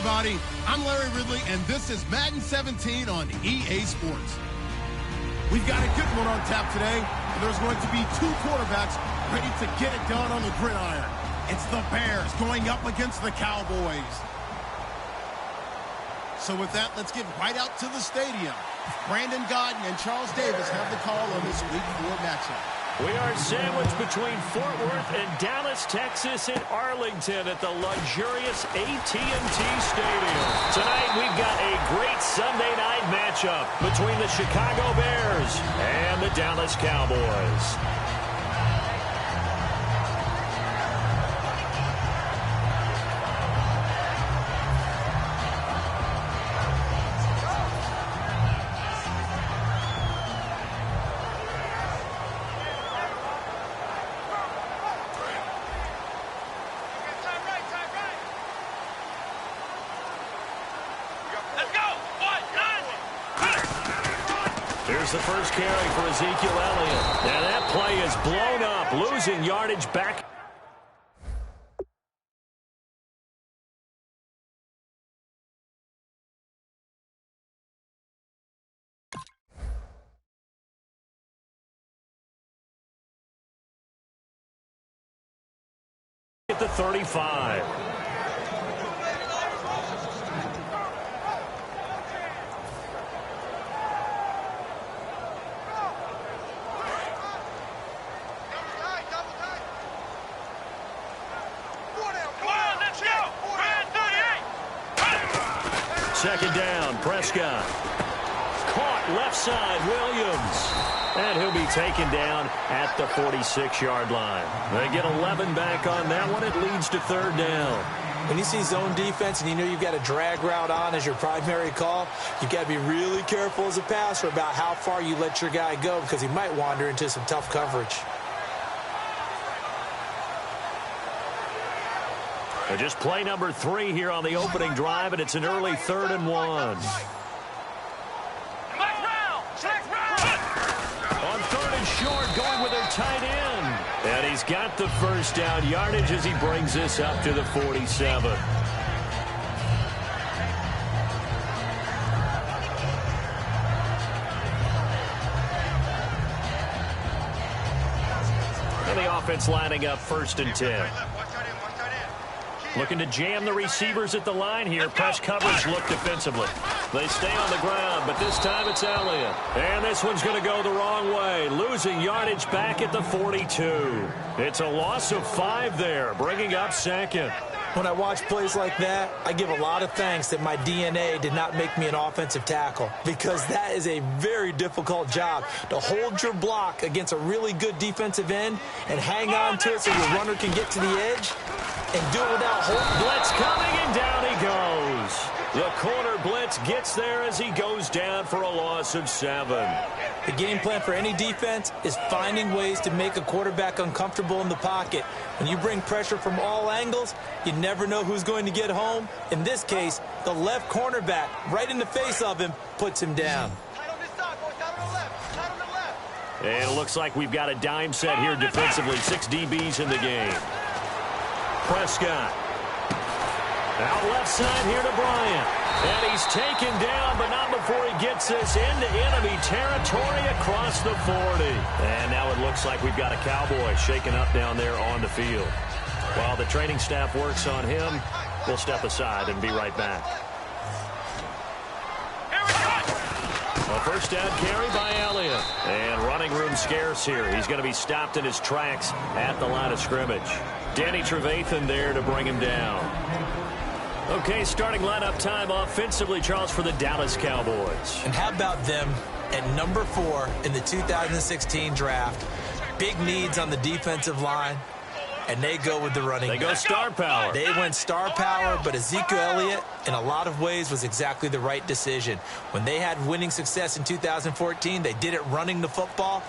everybody. I'm Larry Ridley, and this is Madden 17 on EA Sports. We've got a good one on tap today, and there's going to be two quarterbacks ready to get it done on the gridiron. It's the Bears going up against the Cowboys. So with that, let's get right out to the stadium. Brandon Godden and Charles Davis have the call on this Week 4 matchup. We are sandwiched between Fort Worth and Dallas, Texas, and Arlington at the luxurious AT&T Stadium. Tonight, we've got a great Sunday night matchup between the Chicago Bears and the Dallas Cowboys. Here's the first carry for Ezekiel Elliott. And that play is blown up, losing yardage back. At the 35. Second down, Prescott. Caught left side, Williams. And he'll be taken down at the 46-yard line. They get 11 back on that one. It leads to third down. When you see zone defense and you know you've got a drag route on as your primary call, you've got to be really careful as a passer about how far you let your guy go because he might wander into some tough coverage. Just play number 3 here on the opening drive, and it's an early 3rd and 1. On 3rd and short, going with their tight end. And he's got the first down yardage as he brings this up to the 47. And the offense lining up 1st and 10. Looking to jam the receivers at the line here. Press coverage look defensively. They stay on the ground, but this time it's Elliott. And this one's going to go the wrong way. Losing yardage back at the 42. It's a loss of 5 there, bringing up 2nd. When I watch plays like that, I give a lot of thanks that my DNA did not make me an offensive tackle because that is a very difficult job to hold your block against a really good defensive end and hang on to it so your runner can get to the edge and do it without holding. Blitz coming, and down he goes. The corner blitz gets there as he goes down for a loss of 7. The game plan for any defense is finding ways to make a quarterback uncomfortable in the pocket. When you bring pressure from all angles, you never know who's going to get home. In this case, the left cornerback, right in the face of him, puts him down. And it looks like we've got a dime set here defensively. 6 DBs in the game. Prescott. Out left side here to Bryant. And he's taken down, but not before he gets this into enemy territory across the 40. And now it looks like we've got a Cowboy shaken up down there on the field. While the training staff works on him, we'll step aside and be right back. A first down carry by Elliott. And running room scarce here. He's going to be stopped in his tracks at the line of scrimmage. Danny Trevathan there to bring him down. Okay, starting lineup time offensively, Charles, for the Dallas Cowboys. And how about them at number 4 in the 2016 draft? Big needs on the defensive line, and they go with the running back. They go star power. They went star power, but Ezekiel Elliott, in a lot of ways, was exactly the right decision. When they had winning success in 2014, they did it running the football.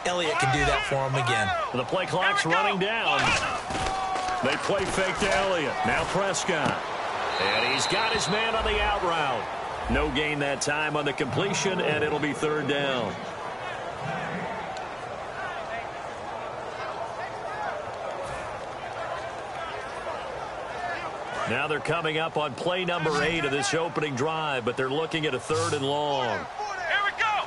Elliott can do that for them again. The play clock's running down. They play fake to Elliott. Now Prescott. And he's got his man on the out route. No gain that time on the completion, and it'll be 3rd down. Now they're coming up on play number 8 of this opening drive, but they're looking at a 3rd and long. Here we go.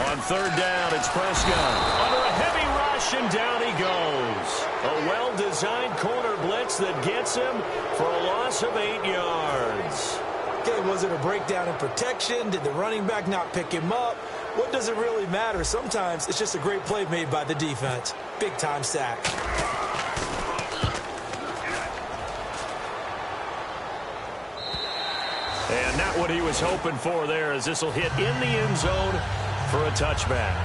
On 3rd down, it's Prescott. Under a heavy rush, and down he goes. A well-designed corner blitz that gets him for a loss of 8 yards. Okay, was it a breakdown in protection? Did the running back not pick him up? What does it really matter? Sometimes it's just a great play made by the defense. Big-time sack. And not what he was hoping for there, as this will hit in the end zone for a touchback.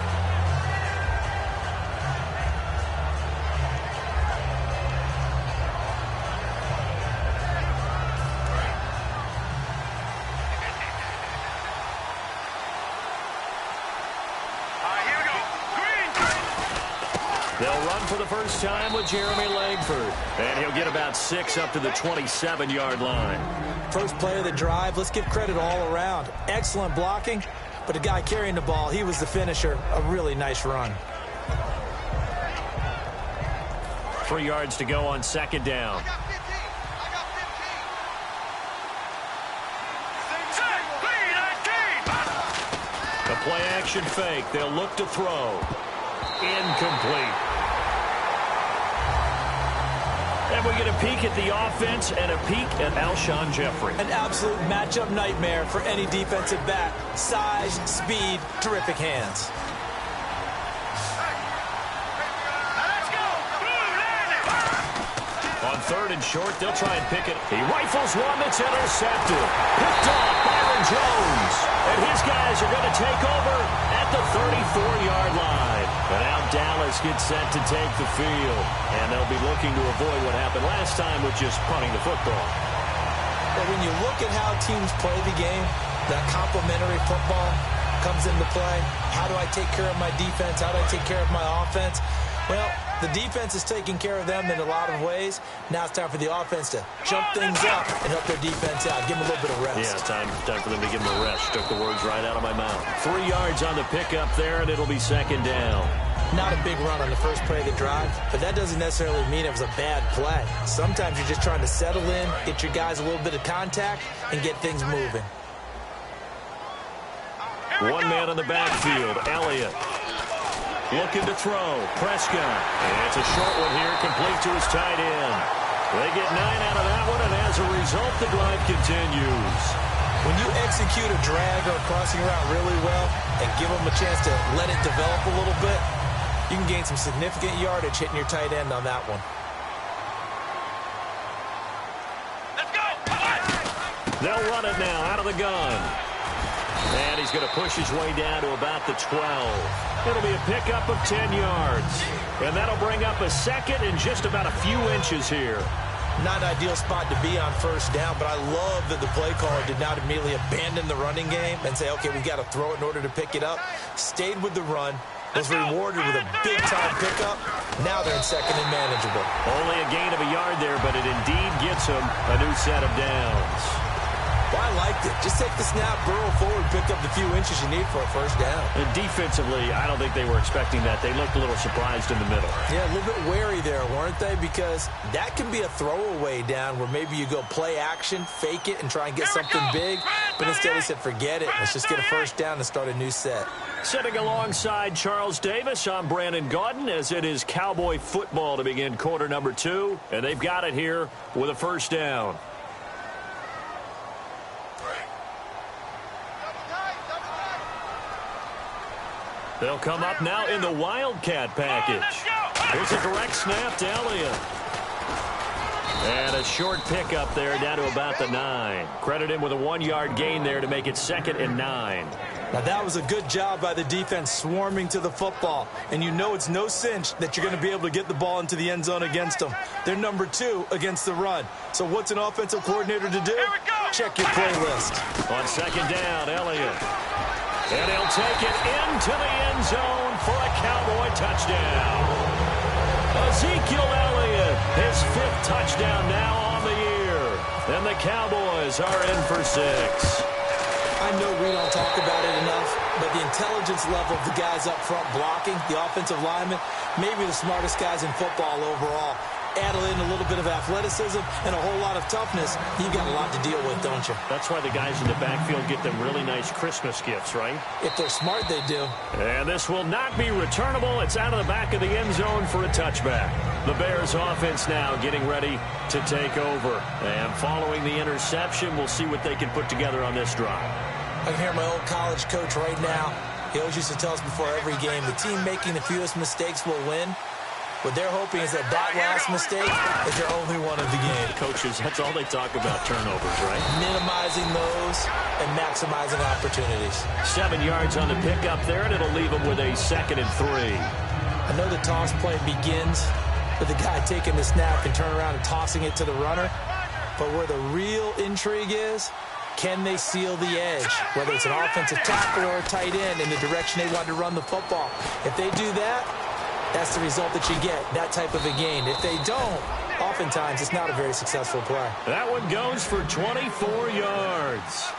They'll run for the first time with Jeremy Langford. And he'll get about 6 up to the 27-yard line. First play of the drive, let's give credit all around. Excellent blocking, but the guy carrying the ball, he was the finisher. A really nice run. 3 yards to go on 2nd down. The play-action fake. They'll look to throw. Incomplete. And we get a peek at the offense and a peek at Alshon Jeffrey. An absolute matchup nightmare for any defensive back. Size, speed, terrific hands. On 3rd and short, they'll try and pick it. He rifles one that's intercepted. Picked off Byron Jones. And his guys are going to take over at the 34-yard line. And now Dallas gets set to take the field. And they'll be looking to avoid what happened last time with just punting the football. But when you look at how teams play the game, that complementary football comes into play. How do I take care of my defense? How do I take care of my offense? Well, the defense is taking care of them in a lot of ways. Now it's time for the offense to jump things up and help their defense out. Give them a little bit of rest. Yeah, time for them to give them a rest. Took the words right out of my mouth. 3 yards on the pickup there, and it'll be 2nd down. Not a big run on the first play of the drive, but that doesn't necessarily mean it was a bad play. Sometimes you're just trying to settle in, get your guys a little bit of contact, and get things moving. One man on the backfield, Elliott. Looking to throw, Prescott. And it's a short one here, complete to his tight end. They get 9 out of that one, and as a result, the drive continues. When you execute a drag or a crossing route really well and give them a chance to let it develop a little bit, you can gain some significant yardage hitting your tight end on that one. Let's go. They'll run it now out of the gun. And he's going to push his way down to about the 12. It'll be a pickup of 10 yards. And that'll bring up a 2nd and just about a few inches here. Not an ideal spot to be on first down, but I love that the play caller did not immediately abandon the running game and say, okay, we got to throw it in order to pick it up. Stayed with the run, was rewarded with a big-time pickup. Now they're in 2nd and manageable. Only a gain of a yard there, but it indeed gets him a new set of downs. Well, I liked it. Just take the snap, burrow forward, pick up the few inches you need for a first down. And defensively, I don't think they were expecting that. They looked a little surprised in the middle. Yeah, a little bit wary there, weren't they? Because that can be a throwaway down where maybe you go play action, fake it, and try and get something big. But instead he said, forget it. Let's just get a first down and start a new set. Sitting alongside Charles Davis, I'm Brandon Gaudin, as it is Cowboy football to begin quarter number 2. And they've got it here with a first down. They'll come up now in the Wildcat package. Here's a direct snap to Elliott. And a short pickup there down to about the 9. Credit him with a 1-yard gain there to make it 2nd and 9. Now that was a good job by the defense swarming to the football. And you know it's no cinch that you're going to be able to get the ball into the end zone against them. They're number 2 against the run. So what's an offensive coordinator to do? Check your playlist. On 2nd down, Elliott. And he'll take it into the end zone for a Cowboy touchdown. Ezekiel Elliott, his 5th touchdown now on the year. And the Cowboys are in for 6. I know we don't talk about it enough, but the intelligence level of the guys up front blocking, the offensive linemen, maybe the smartest guys in football overall. add in a little bit of athleticism and a whole lot of toughness, you've got a lot to deal with, don't you? That's why the guys in the backfield get them really nice Christmas gifts, right? If they're smart, they do. And this will not be returnable. It's out of the back of the end zone for a touchback. The Bears offense now getting ready to take over. And following the interception, we'll see what they can put together on this drive. I can hear my old college coach right now. He always used to tell us before every game, the team making the fewest mistakes will win. What they're hoping is that last mistake is their only one of the game. Coaches, that's all they talk about, turnovers, right? Minimizing those and maximizing opportunities. 7 yards on the pickup there, and it'll leave them with a 2nd and 3. I know the toss play begins with the guy taking the snap and turn around and tossing it to the runner. But where the real intrigue is, can they seal the edge? Whether it's an offensive tackle or a tight end in the direction they want to run the football. If they do that, that's the result that you get, that type of a gain. If they don't, oftentimes it's not a very successful play. That one goes for 24 yards.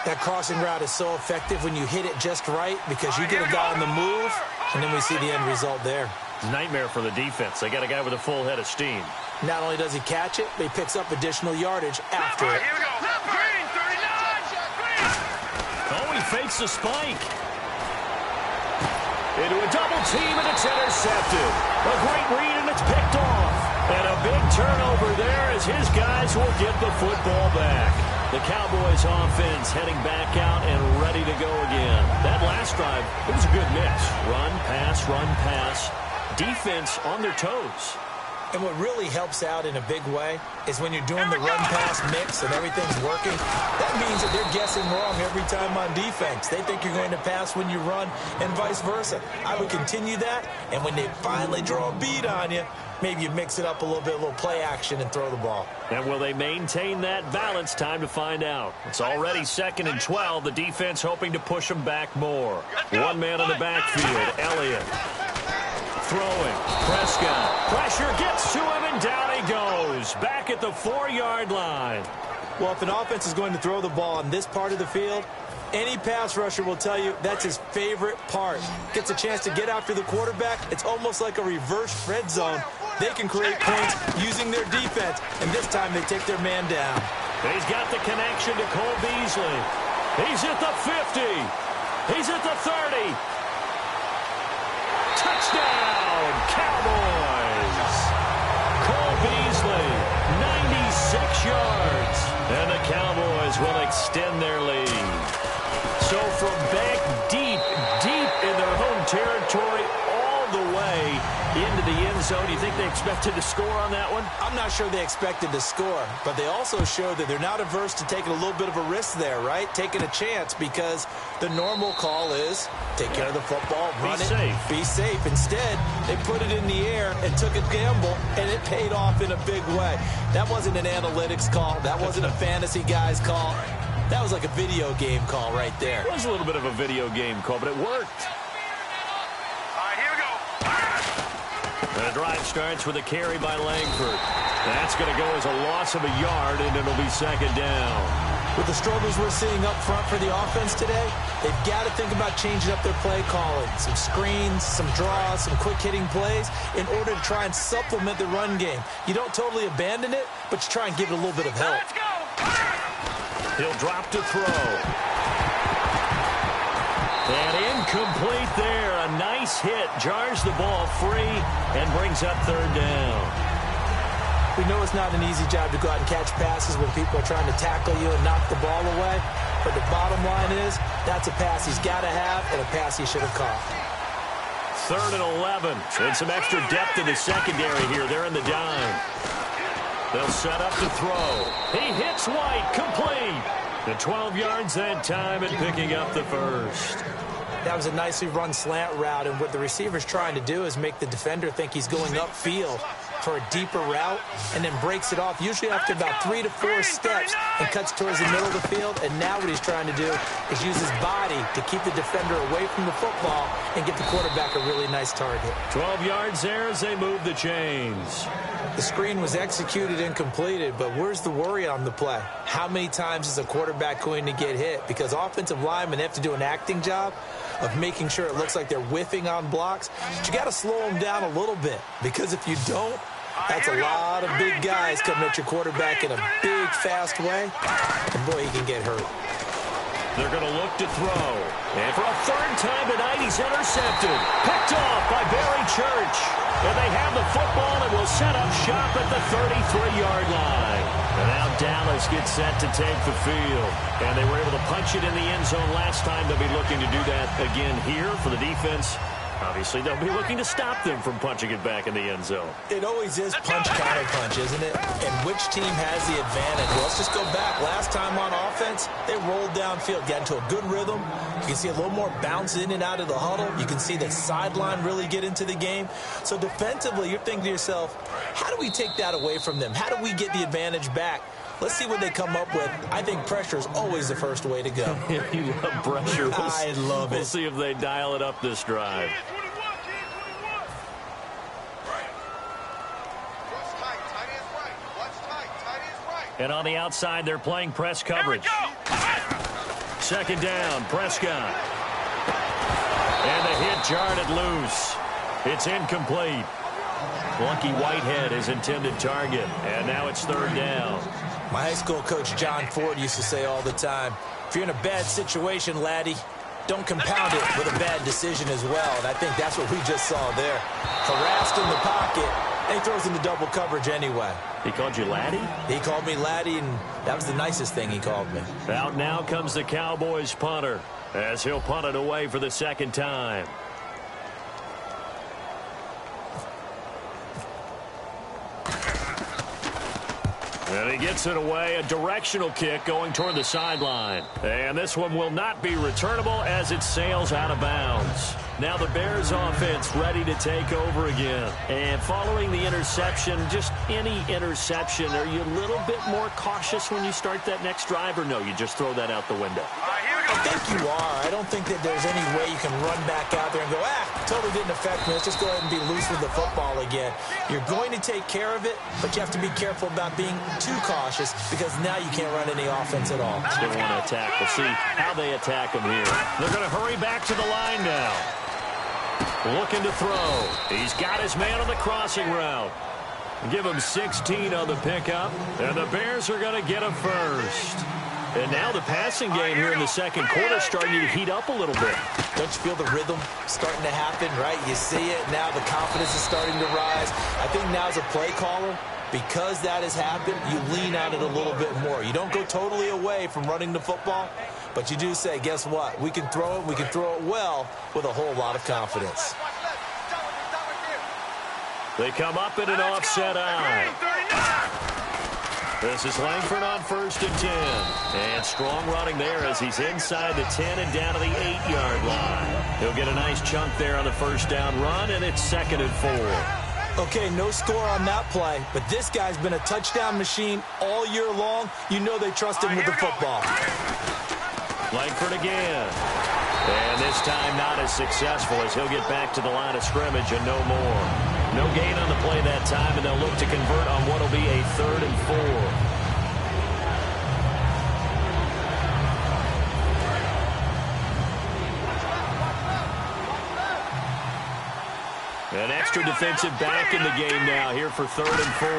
That crossing route is so effective when you hit it just right because you get a guy on the move, and then we see the end result there. Nightmare for the defense. They got a guy with a full head of steam. Not only does he catch it, but he picks up additional yardage after it. Here we go. Green, 39. Oh, he fakes the spike. Into a double team, and it's intercepted. A great read, and it's picked off. And a big turnover there as his guys will get the football back. The Cowboys offense heading back out and ready to go again. That last drive, it was a good mix. Run, pass. Defense on their toes. And what really helps out in a big way is when you're doing the run-pass mix and everything's working, that means that they're guessing wrong every time on defense. They think you're going to pass when you run and vice versa. I would continue that, and when they finally draw a beat on you, maybe you mix it up a little bit, a little play action, and throw the ball. And will they maintain that balance? Time to find out. It's already 2nd and 12. The defense hoping to push them back more. One man on the backfield, Elliott. Throwing. Prescott. Pressure gets to him, and down he goes. Back at the 4-yard line. Well, if an offense is going to throw the ball on this part of the field, any pass rusher will tell you that's his favorite part. Gets a chance to get after the quarterback. It's almost like a reverse red zone. They can create points using their defense, and this time they take their man down. He's got the connection to Cole Beasley. He's at the 50. He's at the 30. Touchdown, Cowboys! Cole Beasley, 96 yards. And the Cowboys will extend their lead. So from back deep in their home territory, all the way into the end zone, do you think they expected to score on that one? I'm not sure they expected to score, but they also showed that they're not averse to taking a little bit of a risk there, right? Taking a chance, because the normal call is take care of the football, run it, be safe. Instead, they put it in the air and took a gamble, and it paid off in a big way. That wasn't an analytics call. That wasn't a fantasy guy's call. That was like a video game call right there. It was a little bit of a video game call, but it worked. The drive starts with a carry by Langford. That's going to go as a loss of a yard, and it'll be 2nd down. With the struggles we're seeing up front for the offense today, they've got to think about changing up their play calling. Some screens, some draws, some quick-hitting plays in order to try and supplement the run game. You don't totally abandon it, but you try and give it a little bit of help. Let's go. He'll drop to throw. And incomplete there. A nice hit. Jars the ball free and brings up 3rd down. We know it's not an easy job to go out and catch passes when people are trying to tackle you and knock the ball away. But the bottom line is that's a pass he's got to have and a pass he should have caught. 3rd and 11. And some extra depth in the secondary here. They're in the dime. They'll set up to throw. He hits White. Complete. The 12 yards that time and picking up the 1st. That was a nicely run slant route, and what the receiver's trying to do is make the defender think he's going upfield for a deeper route and then breaks it off, usually after about 3 to 4 steps, and cuts towards the middle of the field. And now what he's trying to do is use his body to keep the defender away from the football and get the quarterback a really nice target. 12 yards there as they move the chains. The screen was executed and completed, but where's the worry on the play? How many times is a quarterback going to get hit? Because offensive linemen have to do an acting job of making sure it looks like they're whiffing on blocks. But you got to slow them down a little bit, because if you don't, That's a lot of big guys coming at your quarterback in a big, fast way. And, boy, he can get hurt. They're going to look to throw. And for a third time tonight, he's intercepted. Picked off by Barry Church. And they have the football and will set up shop at the 33-yard line. And now Dallas gets set to take the field. And they were able to punch it in the end zone last time. They'll be looking to do that again here for the defense. Obviously, they'll be looking to stop them from punching it back in the end zone. It always is punch-counter-punch, isn't it? And which team has the advantage? Well, let's just go back. Last time on offense, they rolled downfield, got into a good rhythm. You can see a little more bounce in and out of the huddle. You can see the sideline really get into the game. So defensively, you're thinking to yourself, how do we take that away from them? How do we get the advantage back? Let's see what they come up with. I think pressure is always the first way to go. You love pressure. I love it. We'll see if they dial it up this drive. And on the outside, they're playing press coverage. Second down, Prescott. And the hit jarred it loose. It's incomplete. Lucky Whitehead, his intended target. And now it's third down. My high school coach, John Ford, used to say all the time, if you're in a bad situation, laddie, don't compound it with a bad decision as well. And I think that's what we just saw there. Harassed in the pocket, and he throws into double coverage anyway. He called you laddie? He called me laddie, and that was the nicest thing he called me. Out now comes the Cowboys punter, as he'll punt it away for the second time. And he gets it away, a directional kick going toward the sideline. And this one will not be returnable as it sails out of bounds. Now the Bears offense ready to take over again. And following the interception, just any interception, are you a little bit more cautious when you start that next drive, or no, you just throw that out the window? I think you are. I don't think that there's any way you can run back out there and go, totally didn't affect me. Let's just go ahead and be loose with the football again. You're going to take care of it, but you have to be careful about being too cautious because now you can't run any offense at all. Still want to attack. We'll see how they attack them here. They're going to hurry back to the line now. Looking to throw. He's got his man on the crossing route. Give him 16 on the pickup, and the Bears are going to get a first. And now the passing game here in the second quarter starting to heat up a little bit. Don't you feel the rhythm starting to happen, right? You see it. Now the confidence is starting to rise. I think now as a play caller, because that has happened, you lean on it a little bit more. You don't go totally away from running the football, but you do say, guess what? We can throw it. We can throw it well with a whole lot of confidence. They come up in an offset eye. This is Langford on 1st and 10. And strong running there as he's inside the 10 and down to the 8-yard line. He'll get a nice chunk there on the first down run, and it's 2nd and 4. Okay, no score on that play, but this guy's been a touchdown machine all year long. You know they trust him with the football. Langford again. And this time not as successful as he'll get back to the line of scrimmage and no more. No gain on the play that time, and they'll look to convert on what will be a 3rd and 4. An extra defensive back in the game now here for 3rd and 4.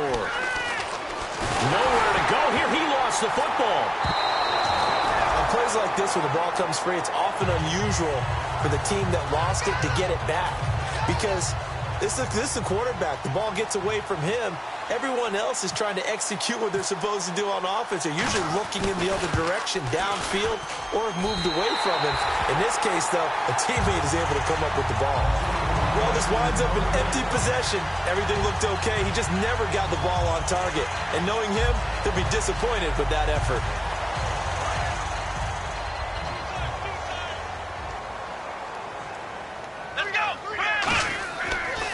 Nowhere to go here. He lost the football. On plays like this where the ball comes free, it's often unusual for the team that lost it to get it back because this is a quarterback. The ball gets away from him. Everyone else is trying to execute what they're supposed to do on offense. They're usually looking in the other direction, downfield, or have moved away from him. In this case, though, a teammate is able to come up with the ball. Well, this winds up an empty possession. Everything looked okay. He just never got the ball on target. And knowing him, he'll be disappointed with that effort.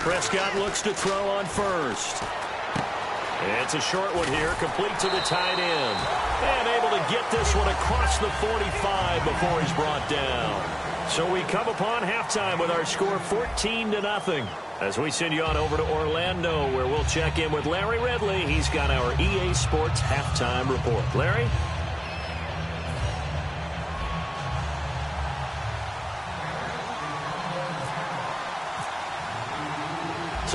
Prescott looks to throw on 1st. It's a short one here, complete to the tight end. And able to get this one across the 45 before he's brought down. So we come upon halftime with our score 14-0. As we send you on over to Orlando, where we'll check in with Larry Ridley. He's got our EA Sports halftime report. Larry?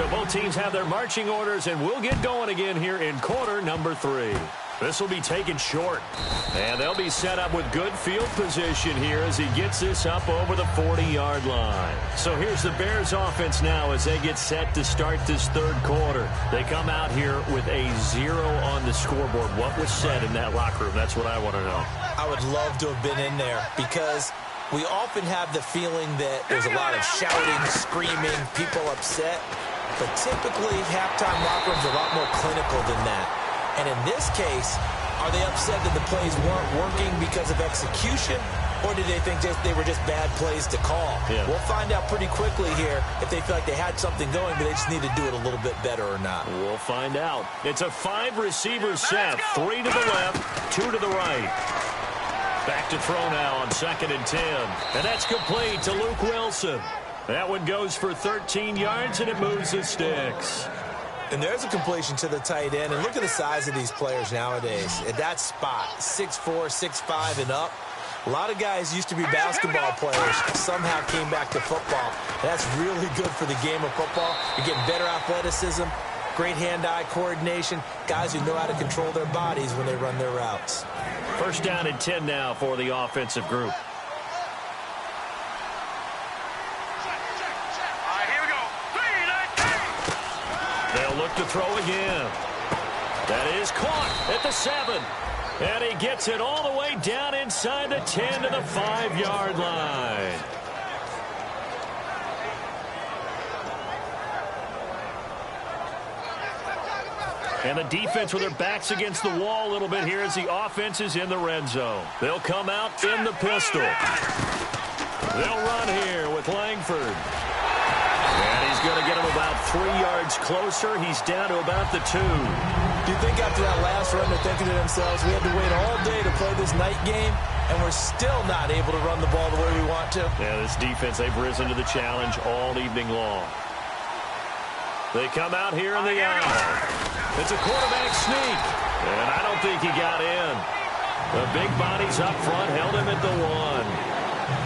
So both teams have their marching orders, and we'll get going again here in quarter number 3. This will be taken short. And they'll be set up with good field position here as he gets this up over the 40-yard line. So here's the Bears offense now as they get set to start this third quarter. They come out here with a 0 on the scoreboard. What was said in that locker room? That's what I want to know. I would love to have been in there because we often have the feeling that there's a lot of shouting, screaming, people upset. But typically, halftime locker rooms are a lot more clinical than that. And in this case, are they upset that the plays weren't working because of execution, or did they think they were just bad plays to call? Yeah. We'll find out pretty quickly here if they feel like they had something going, but they just need to do it a little bit better or not. We'll find out. It's a 5-receiver set, 3 to the left, 2 to the right. Back to throw now on 2nd and 10. And that's complete to Luke Wilson. That one goes for 13 yards, and it moves the sticks. And there's a completion to the tight end. And look at the size of these players nowadays. At that spot, 6'4", 6'5", and up. A lot of guys used to be basketball players, somehow came back to football. And that's really good for the game of football. You're getting better athleticism, great hand-eye coordination, guys who know how to control their bodies when they run their routes. First down and 10 now for the offensive group. They'll look to throw again. That is caught at the 7. And he gets it all the way down inside the 10 to the 5-yard line. And the defense with their backs against the wall a little bit here as the offense is in the red zone. They'll come out in the pistol. They'll run here with Langford. And he's going to get him about 3 yards closer. He's down to about the 2. Do you think after that last run they're thinking to themselves, we had to wait all day to play this night game, and we're still not able to run the ball the way we want to? Yeah, this defense, they've risen to the challenge all evening long. They come out here in the aisle. It's a quarterback sneak, and I don't think he got in. The big bodies up front held him at the 1.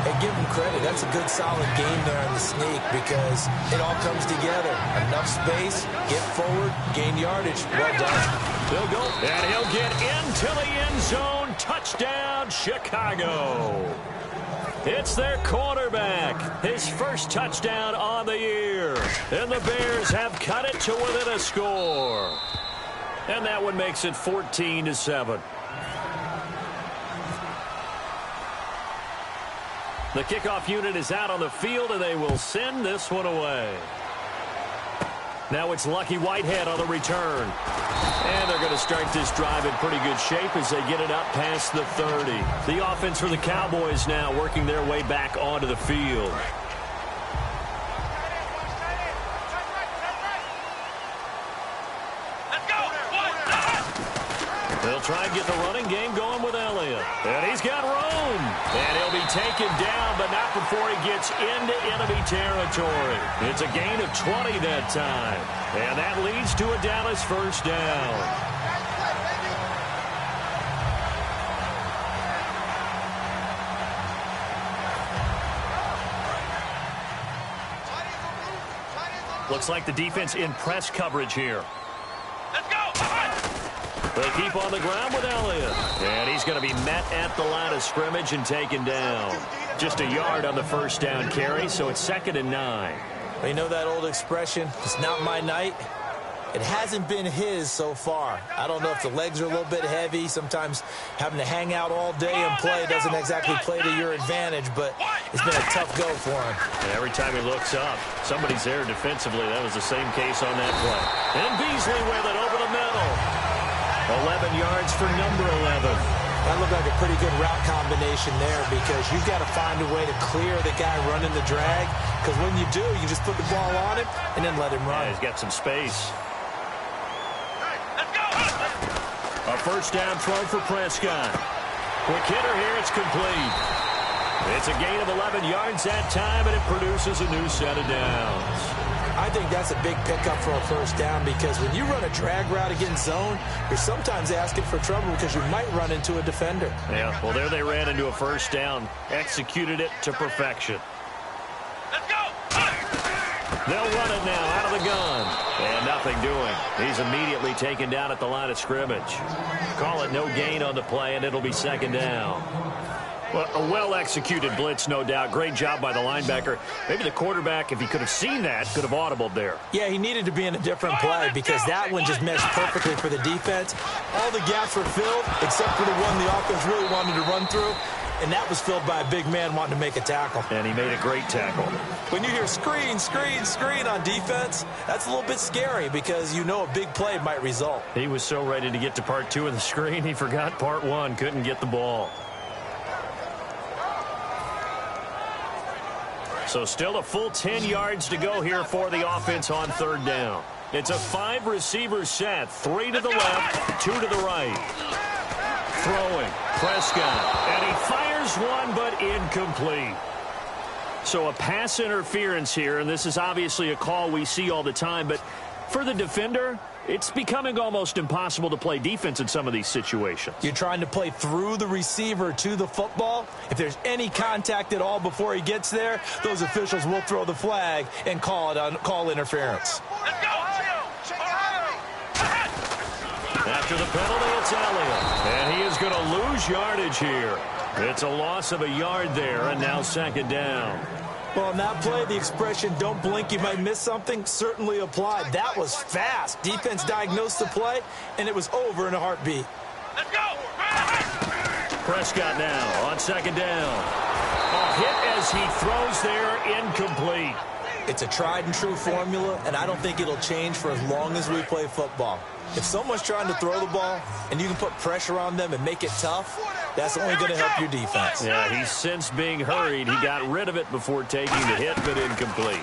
Hey, give him credit. That's a good, solid game there on the sneak because it all comes together. Enough space, get forward, gain yardage. Well done. He'll go, and he'll get into the end zone. Touchdown, Chicago. It's their quarterback. His first touchdown on the year. And the Bears have cut it to within a score. And that one makes it 14-7. The kickoff unit is out on the field, and they will send this one away. Now it's Lucky Whitehead on the return. And they're going to start this drive in pretty good shape as they get it up past the 30. The offense for the Cowboys now working their way back onto the field. They'll try and get the running game going with Elliott. And he's got room. And he'll be taken down, but not before he gets into enemy territory. It's a gain of 20 that time. And that leads to a Dallas first down. Looks like the defense in press coverage here. Let's go! They keep on the ground with Elliott. And he's going to be met at the line of scrimmage and taken down. Just a yard on the first down carry, so it's 2nd and 9. You know that old expression, it's not my night? It hasn't been his so far. I don't know if the legs are a little bit heavy. Sometimes having to hang out all day and play doesn't exactly play to your advantage, but it's been a tough go for him. And every time he looks up, somebody's there defensively. That was the same case on that play. And Beasley with it over the middle. 11 yards for number 11. That looked like a pretty good route combination there because you've got to find a way to clear the guy running the drag, because when you do, you just put the ball on him and then let him run. Yeah, he's got some space. A first down throw for Prescott. Quick hitter here, it's complete. It's a gain of 11 yards that time, and it produces a new set of downs. I think that's a big pickup for a first down because when you run a drag route against zone, you're sometimes asking for trouble because you might run into a defender. Yeah, well, there they ran into a first down, executed it to perfection. Let's go! They'll run it now out of the gun. And nothing doing. He's immediately taken down at the line of scrimmage. Call it no gain on the play, and it'll be second down. Well, a well-executed blitz, no doubt. Great job by the linebacker. Maybe the quarterback, if he could have seen that, could have audibled there. Yeah, he needed to be in a different play because that one just meshed perfectly for the defense. All the gaps were filled except for the one the offense really wanted to run through, and that was filled by a big man wanting to make a tackle. And he made a great tackle. When you hear screen, screen, screen on defense, that's a little bit scary because you know a big play might result. He was so ready to get to part 2 of the screen, he forgot part 1, couldn't get the ball. So still a full 10 yards to go here for the offense on third down. It's a 5-receiver set, 3 to the left, 2 to the right. Throwing, Prescott, and he fires one, but incomplete. So a pass interference here, and this is obviously a call we see all the time, but for the defender, it's becoming almost impossible to play defense in some of these situations. You're trying to play through the receiver to the football. If there's any contact at all before he gets there, those officials will throw the flag and call interference. Let's go, Ohio! After the penalty, it's Elliott. And he is going to lose yardage here. It's a loss of a yard there, and now second down. Well, on that play, the expression, don't blink, you might miss something, certainly applied. That was fast. Defense diagnosed the play, and it was over in a heartbeat. Let's go! Prescott now on second down. A hit as he throws there, incomplete. It's a tried-and-true formula, and I don't think it'll change for as long as we play football. If someone's trying to throw the ball, and you can put pressure on them and make it tough, that's only going to help your defense. Yeah, he's since being hurried. He got rid of it before taking the hit, but incomplete.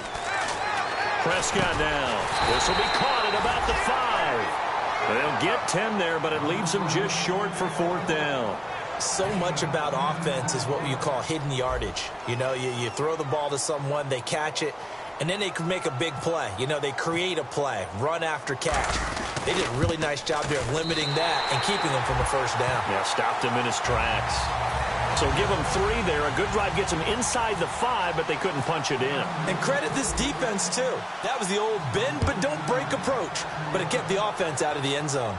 Prescott now. This will be caught at about the 5. They'll get 10 there, but it leaves them just short for fourth down. So much about offense is what you call hidden yardage. You know, you throw the ball to someone, they catch it, and then they can make a big play. You know, they create a play, run after catch. They did a really nice job there of limiting that and keeping him from the first down. Yeah, stopped him in his tracks. So give him 3 there. A good drive gets him inside the 5, but they couldn't punch it in. And credit this defense, too. That was the old bend but don't break approach, but it kept the offense out of the end zone.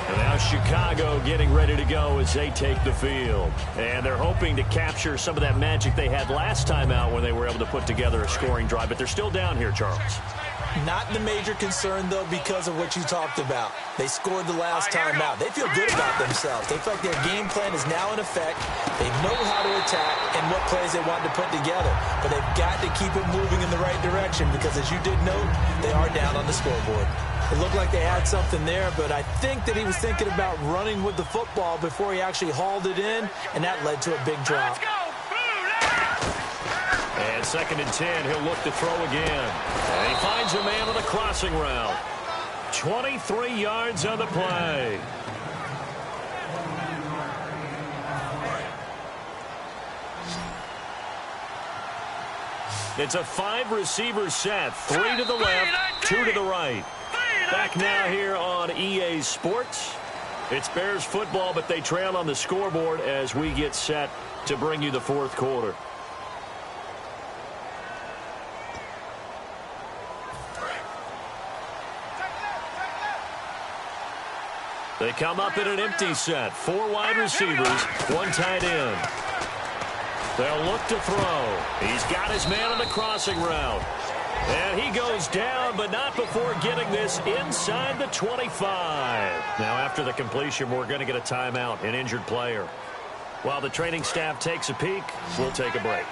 And now Chicago getting ready to go as they take the field. And they're hoping to capture some of that magic they had last time out when they were able to put together a scoring drive. But they're still down here, Charles. Not the major concern, though, because of what you talked about. They scored the last time out. They feel good about themselves. They feel like their game plan is now in effect. They know how to attack and what plays they want to put together. But they've got to keep it moving in the right direction because, as you did note, they are down on the scoreboard. It looked like they had something there, but I think that he was thinking about running with the football before he actually hauled it in, and that led to a big drop. And second and 10, he'll look to throw again. And he finds a man on the crossing route. 23 yards on the play. It's a 5-receiver set. 3 to the left, 2 to the right. Back now here on EA Sports. It's Bears football, but they trail on the scoreboard as we get set to bring you the fourth quarter. They come up in an empty set. 4 wide receivers, 1 tight end. They'll look to throw. He's got his man on the crossing route. And he goes down, but not before getting this inside the 25. Now, after the completion, we're going to get a timeout, an injured player. While the training staff takes a peek, we'll take a break.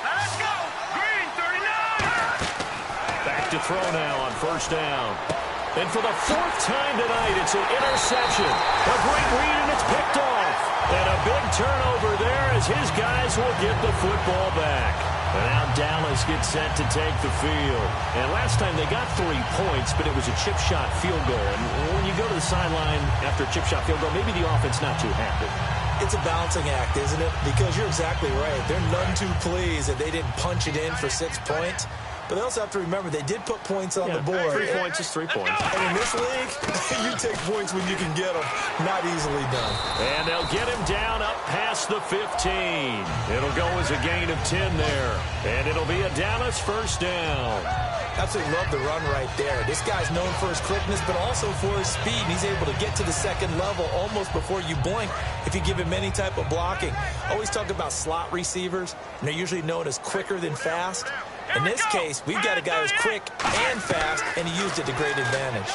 Let's go! Green, 39! Back to throw now on first down. And for the 4th time tonight, it's an interception. A great read, and it's picked off. And a big turnover there as his guys will get the football back. And now Dallas gets set to take the field. And last time they got 3 points, but it was a chip shot field goal. And when you go to the sideline after a chip shot field goal, maybe the offense not too happy. It's a balancing act, isn't it? Because you're exactly right. They're none too pleased that they didn't punch it in for 6 points. But they also have to remember they did put points on the board. 3 points is 3 points. And in this league, you take points when you can get them. Not easily done. And they'll get him down up past the 15. It'll go as a gain of 10 there. And it'll be a Dallas first down. Absolutely love the run right there. This guy's known for his quickness, but also for his speed. And he's able to get to the second level almost before you blink if you give him any type of blocking. Always talk about slot receivers, and they're usually known as quicker than fast. In this case, we've got a guy who's quick and fast, and he used it to great advantage.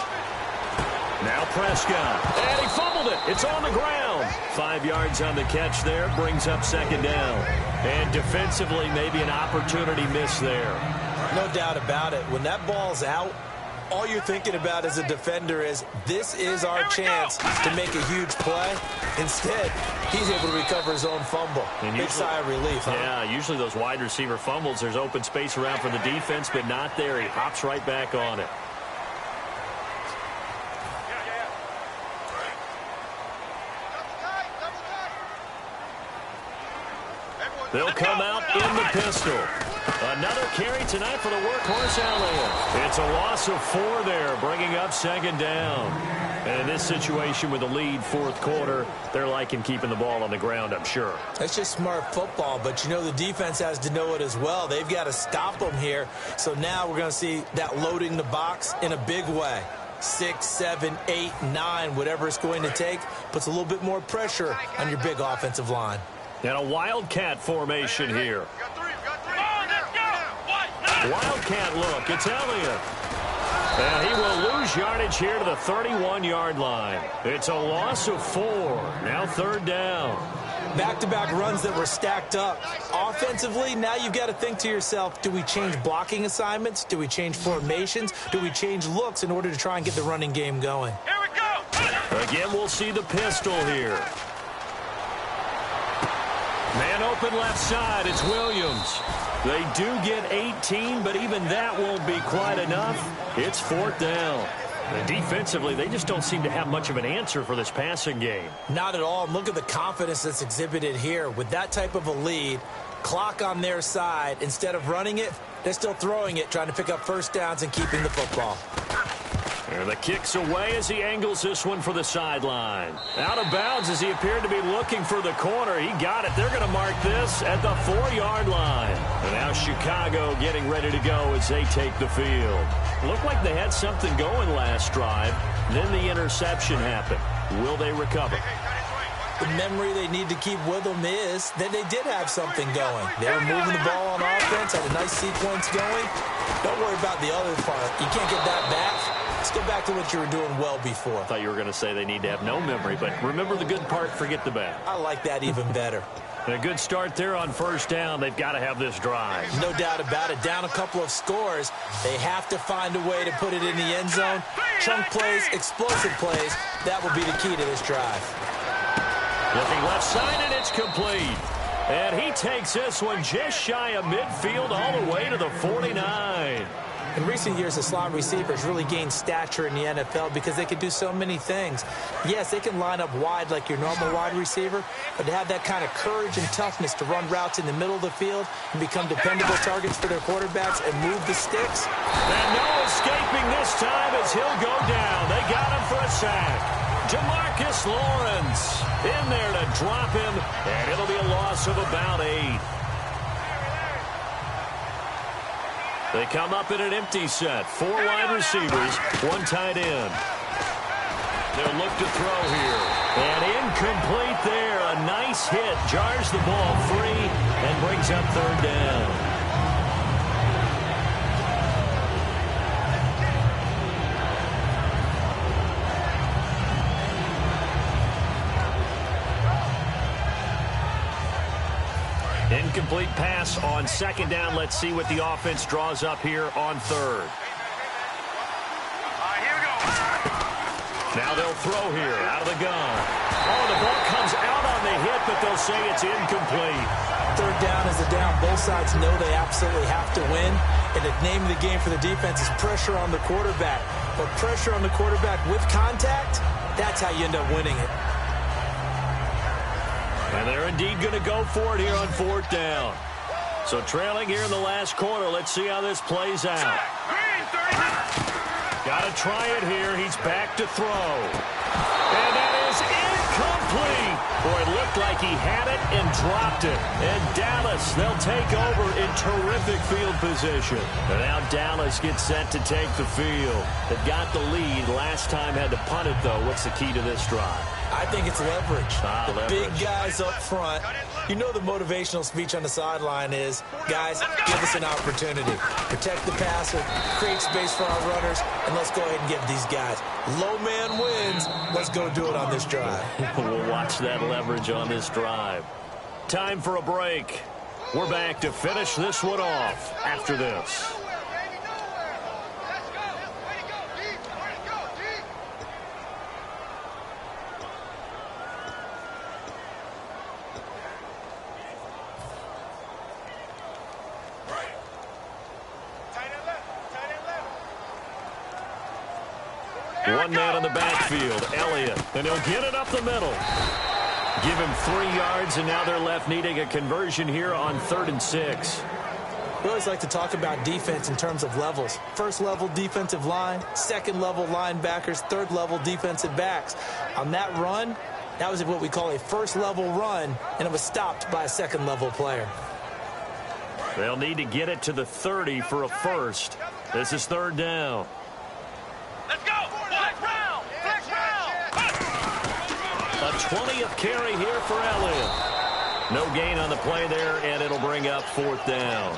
Now Prescott, and he fumbled it. It's on the ground. 5 yards on the catch there, brings up second down. And defensively, maybe an opportunity miss there. No doubt about it. When that ball's out, all you're thinking about as a defender is, this is our chance to make a huge play. Instead, he's able to recover his own fumble. Big sigh of relief, huh? Yeah, usually those wide receiver fumbles, there's open space around for the defense, but not there. He hops right back on it. They'll come out in the pistol. Another carry tonight for the workhorse Elliott. It's a loss of 4 there, bringing up second down. And in this situation with the lead fourth quarter, they're liking keeping the ball on the ground, I'm sure. That's just smart football, but you know the defense has to know it as well. They've got to stop them here. So now we're going to see that loading the box in a big way. 6, 7, 8, 9, whatever it's going to take, puts a little bit more pressure on your big offensive line. And a wildcat formation here. Wildcat look. It's Elliott. And he will lose yardage here to the 31-yard line. It's a loss of 4. Now third down. Back-to-back runs that were stacked up. Offensively, now you've got to think to yourself, do we change blocking assignments? Do we change formations? Do we change looks in order to try and get the running game going? Here we go. Again, we'll see the pistol here. Man open left side, it's Williams. They do get 18, but even that won't be quite enough. It's fourth down. And defensively, they just don't seem to have much of an answer for this passing game. Not at all. Look at the confidence that's exhibited here. With that type of a lead, clock on their side, instead of running it, they're still throwing it, trying to pick up first downs and keeping the football. And the kick's away as he angles this one for the sideline. Out of bounds as he appeared to be looking for the corner. He got it. They're going to mark this at the 4-yard line. And now Chicago getting ready to go as they take the field. Looked like they had something going last drive. Then the interception happened. Will they recover? The memory they need to keep with them is that they did have something going. They were moving the ball on offense, had a nice sequence going. Don't worry about the other part. You can't get that back. Let's go back to what you were doing well before. I thought you were going to say they need to have no memory, but remember the good part, forget the bad. I like that even better. And a good start there on first down. They've got to have this drive. No doubt about it. Down a couple of scores. They have to find a way to put it in the end zone. Chunk plays, explosive plays. That will be the key to this drive. Looking left side, and it's complete. And he takes this one just shy of midfield all the way to the 49. In recent years, the slot receivers really gained stature in the NFL because they can do so many things. Yes, they can line up wide like your normal wide receiver, but to have that kind of courage and toughness to run routes in the middle of the field and become dependable targets for their quarterbacks and move the sticks. And no escaping this time as he'll go down. They got him for a sack. Jamarcus Lawrence in there to drop him, and it'll be a loss of about 8. They come up in an empty set. 4 wide receivers, 1 tight end. They'll look to throw here. And incomplete there. A nice hit. Jars the ball free and brings up third down. Incomplete pass on second down. Let's see what the offense draws up here on third. Here we go. Now they'll throw here out of the gun. Oh, the ball comes out on the hit, but they'll say it's incomplete. Third down is a down. Both sides know they absolutely have to win. And the name of the game for the defense is pressure on the quarterback. But pressure on the quarterback with contact, that's how you end up winning it. And they're indeed going to go for it here on fourth down. So trailing here in the last quarter. Let's see how this plays out. Green 39. Got to try it here. He's back to throw. And that is incomplete. Boy, it looked like he had it and dropped it. And Dallas, they'll take over in terrific field position. And now Dallas gets set to take the field. They've got the lead. Last time had to punt it, though. What's the key to this drive? I think it's leverage. The Leverage. big guys up front. You know the motivational speech on the sideline is, guys, give us an opportunity. Protect the passer, create space for our runners, and let's go ahead and give these guys. Low man wins. Let's go do it on this drive. We'll watch that leverage on this drive. Time for a break. We're back to finish this one off after this. One man in the backfield, Elliott, and he'll get it up the middle. Give him 3 yards, and now they're left needing a conversion here on 3rd and 6. We always like to talk about defense in terms of levels. First level defensive line, second level linebackers, third level defensive backs. On that run, that was what we call a first level run, and it was stopped by a second level player. They'll need to get it to the 30 for a first. This is 3rd down. Let's go. Flex round. Flex round. A 20th carry here for Elliott. No gain on the play there, and it'll bring up 4th down.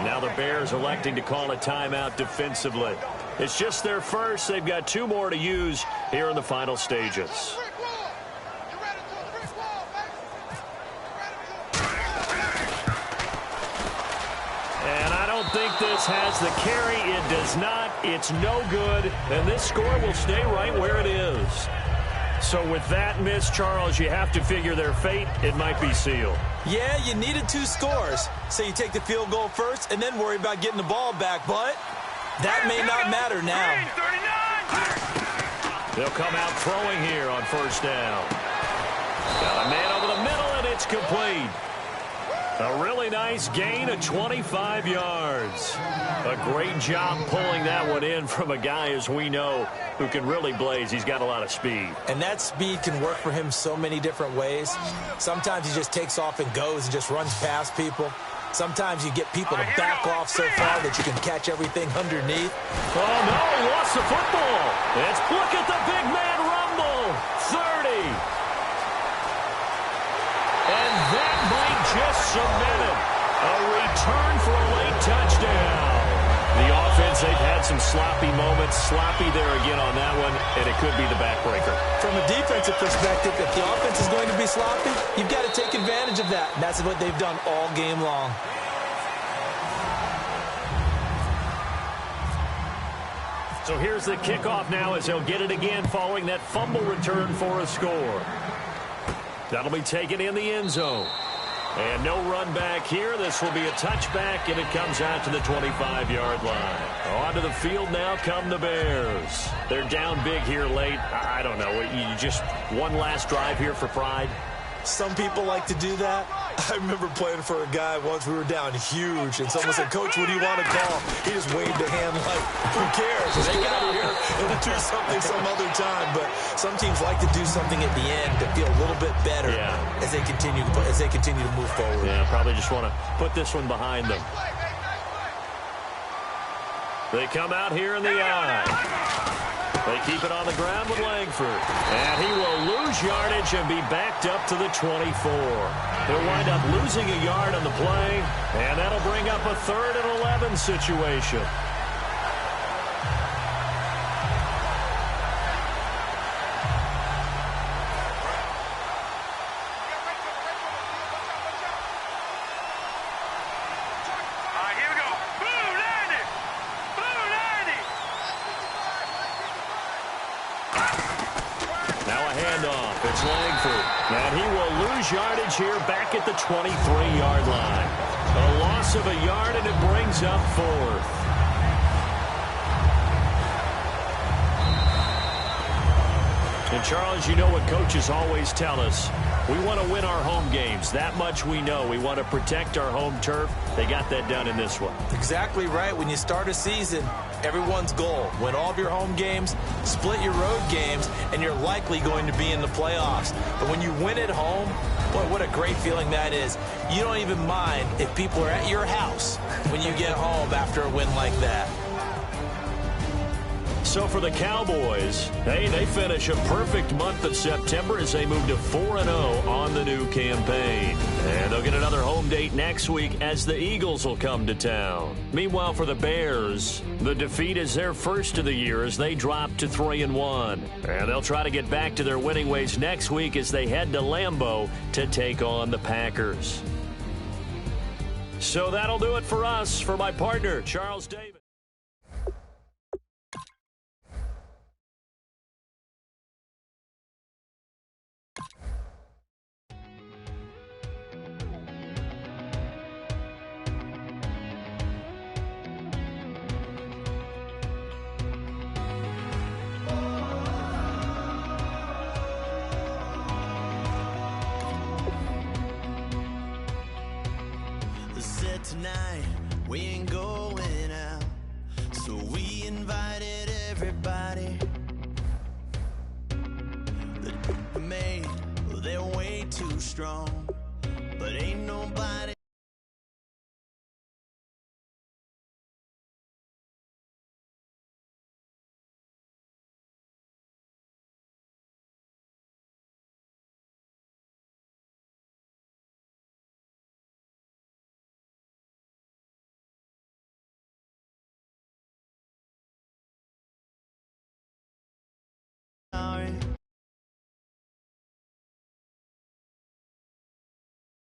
Now the Bears electing to call a timeout defensively. It's just their first. They've got 2 more to use here in the final stages. And I don't think this has the carry. It does not. It's no good. And this score will stay right where it is. So with that miss, Charles, you have to figure their fate. It might be sealed. Yeah, you needed 2 scores. So you take the field goal first and then worry about getting the ball back. But that may not matter now. Green 39. They'll come out throwing here on 1st down. Got a man over the middle, and it's complete. A really nice gain of 25 yards. A great job pulling that one in from a guy, as we know, who can really blaze. He's got a lot of speed. And that speed can work for him so many different ways. Sometimes he just takes off and goes and just runs past people. Sometimes you get people to back off so far that you can catch everything underneath. Oh, no, he lost the football. Look at the big man rumble. 30. And that might just cement it. A return for a late touchdown. The offense, they've had some sloppy moments. Sloppy there again on that one, and it could be the backbreaker. From a defensive perspective, if the offense is going to be sloppy, you've got to take advantage of that. And that's what they've done all game long. So here's the kickoff now as they'll get it again following that fumble return for a score. That'll be taken in the end zone. And no run back here. This will be a touchback, and it comes out to the 25-yard line. Onto the field now come the Bears. They're down big here late. I don't know. You just one last drive here for pride? Some people like to do that. I remember playing for a guy once. We were down huge, and someone said, "Coach, what do you want to call?" He just waved a hand like, who cares? Just get out of here and do something some other time. But some teams like to do something at the end to feel a little bit better as they continue to move forward. Yeah, probably just want to put this one behind them. They come out here in the eye. They keep it on the ground with Langford. And he will lose yardage and be backed up to the 24. They'll wind up losing a yard on the play, and that'll bring up a 3rd and 11 situation. It's Langford. And he will lose yardage here back at the 23-yard line. A loss of a yard, and it brings up 4th. And, Charles, you know what coaches always tell us. We want to win our home games. That much we know. We want to protect our home turf. They got that done in this one. Exactly right. When you start a season, everyone's goal, win all of your home games, split your road games, and you're likely going to be in the playoffs. But when you win at home, boy, what a great feeling that is. You don't even mind if people are at your house when you get home after a win like that. So for the Cowboys, hey, they finish a perfect month of September as they move to 4-0 on the new campaign. And they'll get another home date next week as the Eagles will come to town. Meanwhile, for the Bears, the defeat is their first of the year as they drop to 3-1. And they'll try to get back to their winning ways next week as they head to Lambeau to take on the Packers. So that'll do it for us. For my partner, Charles Davis. Tonight we ain't going out, so we invited everybody. The made, they're way too strong, but ain't nobody